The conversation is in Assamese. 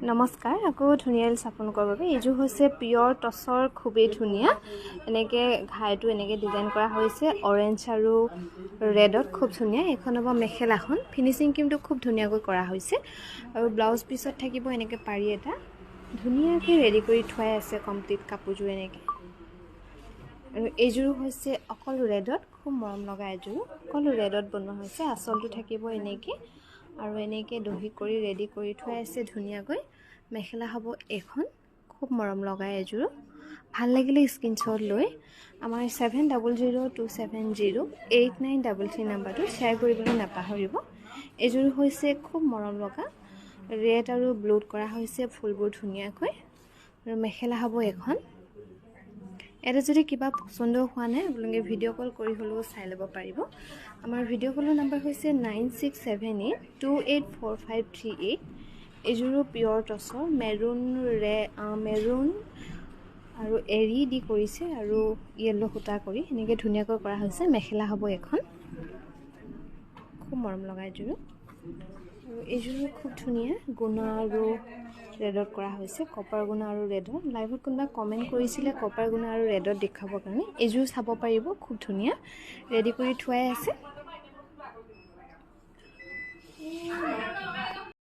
নমস্কাৰ আকৌ ধুনীয়া চাপন কৰাৰ বাবে এইযোৰ হৈছে পিয়ৰ টছৰ খুবেই ধুনীয়া এনেকৈ ঘাইটো এনেকৈ ডিজাইন কৰা হৈছে অৰেঞ্জ আৰু ৰেডত খুব ধুনীয়া এখন হ'ব মেখেলাখন ফিনিচিং ক্ৰীমটো খুব ধুনীয়াকৈ কৰা হৈছে আৰু ব্লাউজ পিছত থাকিব এনেকৈ পাৰি এটা ধুনীয়াকৈ ৰেডি কৰি থোৱাই আছে কমপ্লিট কাপোৰযোৰ এনেকৈ আৰু এইযোৰ হৈছে অকল ৰেডত খুব মৰম লগা এযোৰ অকল ৰেডত বনোৱা হৈছে আঁচলটো থাকিব এনেকৈ আৰু এনেকৈ দহি কৰি ৰেডি কৰি থোৱাই আছে ধুনীয়াকৈ মেখেলা হ'ব এখন খুব মৰম লগা এযোৰ ভাল লাগিলে স্ক্ৰীনশ্বট লৈ আমাৰ 7002708933 নম্বৰটো শ্বেয়াৰ কৰিবলৈ নাপাহৰিব এযোৰ হৈছে খুব মৰম লগা ৰেড আৰু ব্লুত কৰা হৈছে ফুলবোৰ ধুনীয়াকৈ আৰু মেখেলা হ'ব এখন এটা যদি কিবা পছন্দ হোৱা নাই আপোনালোকে ভিডিঅ' কল কৰি হ'লেও চাই ল'ব পাৰিব আমাৰ ভিডিঅ' কলৰ নম্বৰ হৈছে 9678284538 এইযোৰো পিয়ৰ টছৰ মেৰুন আৰু এৰি দি কৰিছে আৰু য়েল্লো সূতা কৰি এনেকৈ ধুনীয়াকৈ কৰা হৈছে মেখেলা হ'ব এখন খুব মৰম লগা এযোৰো আৰু এইযোৰো খুব ধুনীয়া গুণা আৰু ৰেডত কৰা হৈছে কপাৰ গুণা আৰু ৰেডত লাইভত কোনোবা কমেণ্ট কৰিছিলে কপাৰ গুণা আৰু ৰেডত দেখাবৰ কাৰণে এইযোৰ চাব পাৰিব খুব ধুনীয়া ৰেডি কৰি থোৱাই আছে